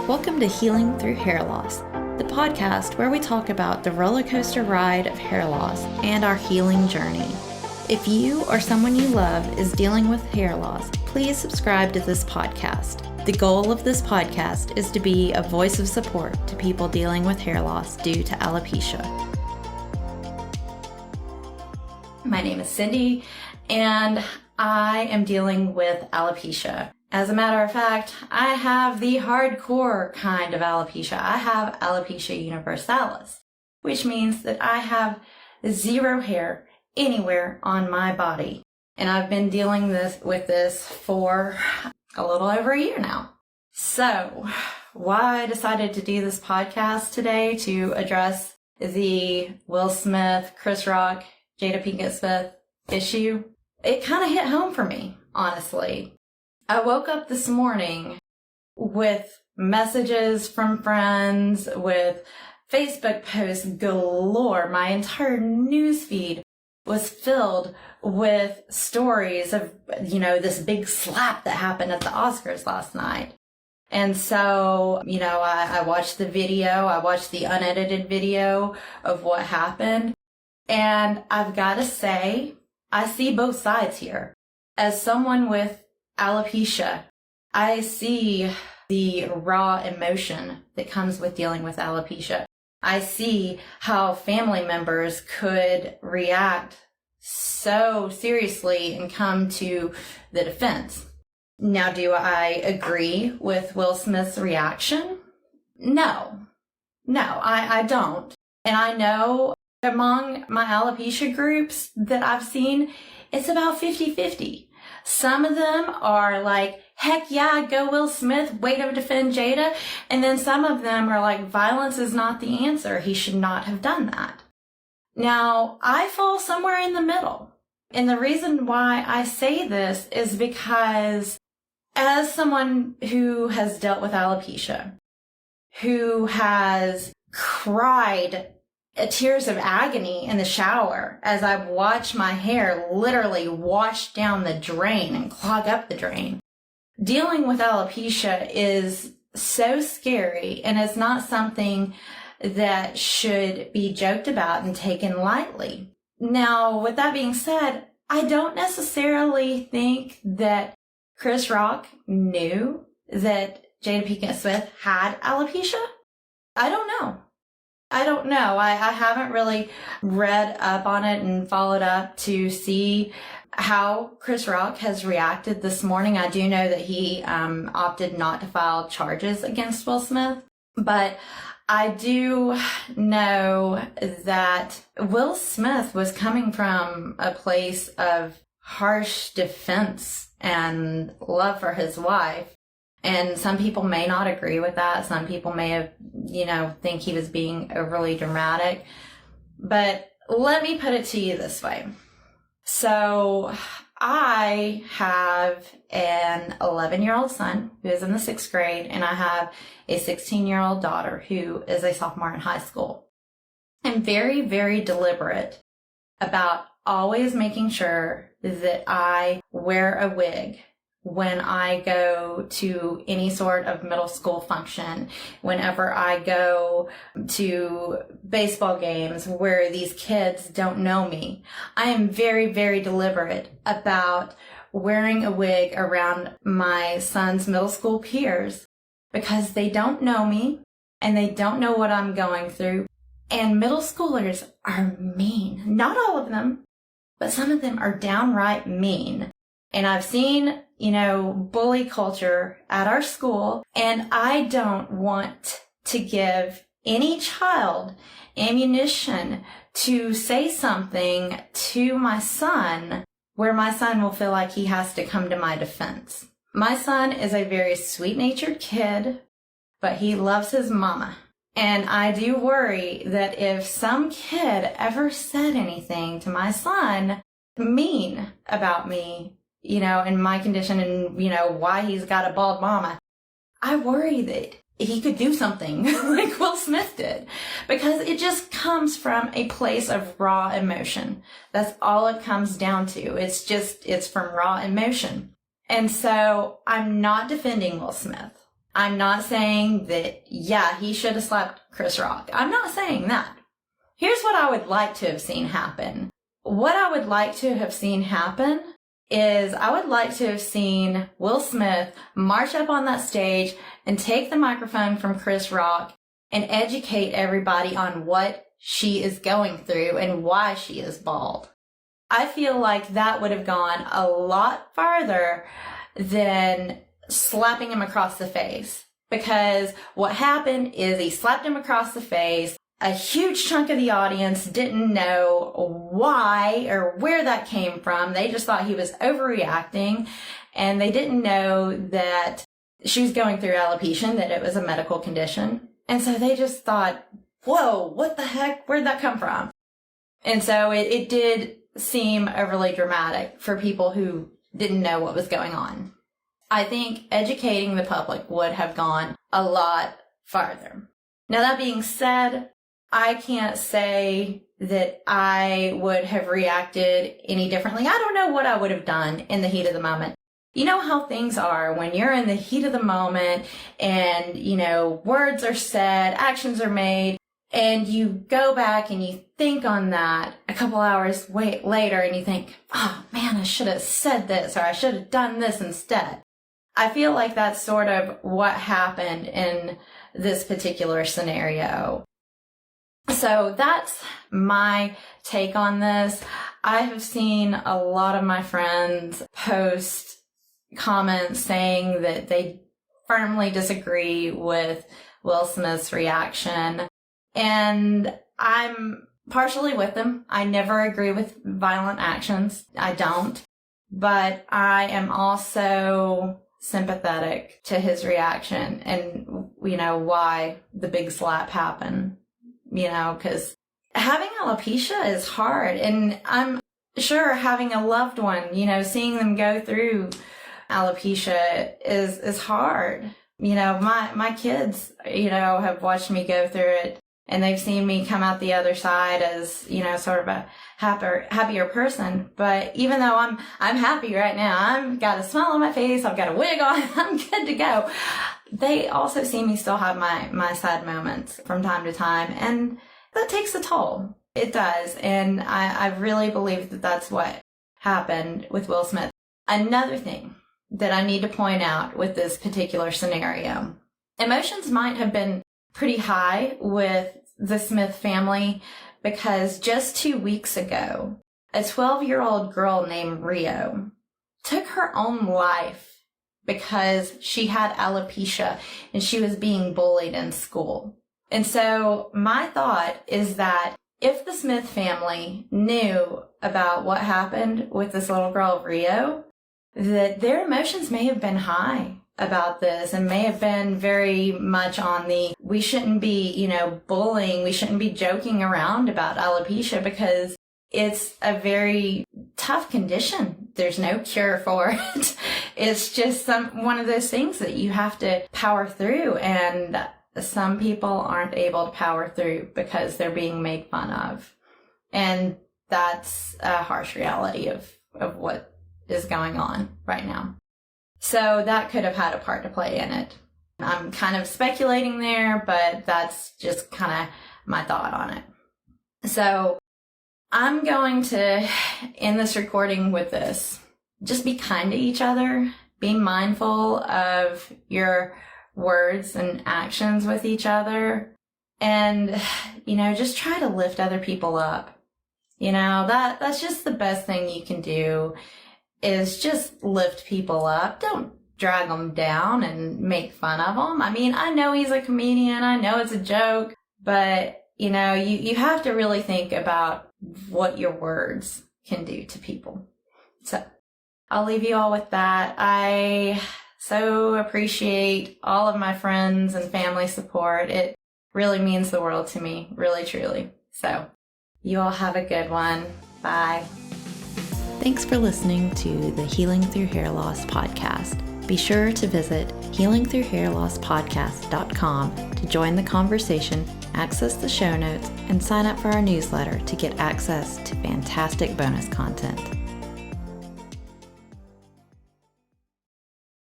Welcome to Healing Through Hair Loss, the podcast where we talk about the roller coaster ride of hair loss and our healing journey. If you or someone you love is dealing with hair loss, please subscribe to this podcast. The goal of this podcast is to be a voice of support to people dealing with hair loss due to alopecia. My name is Cindy, and I am dealing with alopecia. As a matter of fact, I have the hardcore kind of alopecia. I have alopecia universalis, which means that I have zero hair anywhere on my body. And I've been dealing with this for a little over a year now. So, why I decided to do this podcast today to address the Will Smith, Chris Rock, Jada Pinkett Smith issue, it kind of hit home for me, honestly. I woke up this morning with messages from friends, with Facebook posts galore. My entire newsfeed was filled with stories of, this big slap that happened at the Oscars last night. And so, I watched the video, I watched the unedited video of what happened. And I've got to say, I see both sides here. As someone with alopecia, I see the raw emotion that comes with dealing with alopecia. I see how family members could react so seriously and come to the defense. Now, do I agree with Will Smith's reaction? No, I don't. And I know among my alopecia groups that I've seen, it's about 50-50. Some of them are like, heck yeah, go Will Smith, way to defend Jada. And then some of them are like, violence is not the answer. He should not have done that. Now, I fall somewhere in the middle. And the reason why I say this is because as someone who has dealt with alopecia, who has cried tears of agony in the shower as I've watched my hair literally wash down the drain and clog up the drain. Dealing with alopecia is so scary, and it's not something that should be joked about and taken lightly. Now, with that being said, I don't necessarily think that Chris Rock knew that Jada Pinkett Smith had alopecia. I don't know. I haven't really read up on it and followed up to see how Chris Rock has reacted this morning. I do know that he opted not to file charges against Will Smith, but I do know that Will Smith was coming from a place of harsh defense and love for his wife. And some people may not agree with that. Some people may have, think he was being overly dramatic. But let me put it to you this way. So I have an 11-year-old son who is in the 6th grade, and I have a 16-year-old daughter who is a sophomore in high school. I'm very, very deliberate about always making sure that I wear a wig when I go to any sort of middle school function, whenever I go to baseball games where these kids don't know me. I am very, very deliberate about wearing a wig around my son's middle school peers because they don't know me and they don't know what I'm going through. And middle schoolers are mean. Not all of them, but some of them are downright mean. And I've seen, bully culture at our school, and I don't want to give any child ammunition to say something to my son where my son will feel like he has to come to my defense. My son is a very sweet-natured kid, but he loves his mama. And I do worry that if some kid ever said anything to my son mean about me, in my condition and, why he's got a bald mama, I worry that he could do something like Will Smith did, because it just comes from a place of raw emotion. That's all it comes down to. It's from raw emotion. And so I'm not defending Will Smith. I'm not saying that, yeah, he should have slapped Chris Rock. I'm not saying that. Here's what I would like to have seen happen. What I would like to have seen happen is I would like to have seen Will Smith march up on that stage and take the microphone from Chris Rock and educate everybody on what she is going through and why she is bald. I feel like that would have gone a lot farther than slapping him across the face. Because what happened is he slapped him across the face. A huge chunk of the audience didn't know why or where that came from. They just thought he was overreacting, and they didn't know that she was going through alopecia, that it was a medical condition. And so they just thought, whoa, what the heck? Where'd that come from? And so it did seem overly dramatic for people who didn't know what was going on. I think educating the public would have gone a lot farther. Now, that being said, I can't say that I would have reacted any differently. I don't know what I would have done in the heat of the moment. You know how things are when you're in the heat of the moment and, words are said, actions are made, and you go back and you think on that a couple hours later and you think, oh man, I should have said this, or I should have done this instead. I feel like that's sort of what happened in this particular scenario. So that's my take on this. I have seen a lot of my friends post comments saying that they firmly disagree with Will Smith's reaction. And I'm partially with them. I never agree with violent actions. I don't. But I am also sympathetic to his reaction and, why the big slap happened. Because having alopecia is hard. And I'm sure having a loved one, seeing them go through alopecia is hard. My kids, have watched me go through it, and they've seen me come out the other side as, sort of a happier person. But even though I'm happy right now, I've got a smile on my face, I've got a wig on, I'm good to go. They also see me still have my sad moments from time to time, and that takes a toll. It does. And I really believe that that's what happened with Will Smith. Another thing that I need to point out with this particular scenario, emotions might have been pretty high with the Smith family because just 2 weeks ago, a 12-year-old girl named Rio took her own life because she had alopecia and she was being bullied in school. And so my thought is that if the Smith family knew about what happened with this little girl, Rio, that their emotions may have been high about this and may have been very much on the, we shouldn't be, bullying, we shouldn't be joking around about alopecia because it's a very tough condition. There's no cure for it. It's just one of those things that you have to power through, and some people aren't able to power through because they're being made fun of. And that's a harsh reality of what is going on right now. So that could have had a part to play in it. I'm kind of speculating there, but that's just kind of my thought on it. So I'm going to end this recording with this. Just be kind to each other. Be mindful of your words and actions with each other. And, just try to lift other people up. That's just the best thing you can do, is just lift people up. Don't drag them down and make fun of them. I mean, I know he's a comedian. I know it's a joke, but you have to really think about what your words can do to people. So I'll leave you all with that. I so appreciate all of my friends and family support. It really means the world to me, really, truly. So you all have a good one. Bye. Thanks for listening to the Healing Through Hair Loss podcast. Be sure to visit healingthroughhairlosspodcast.com to join the conversation, access the show notes, and sign up for our newsletter to get access to fantastic bonus content.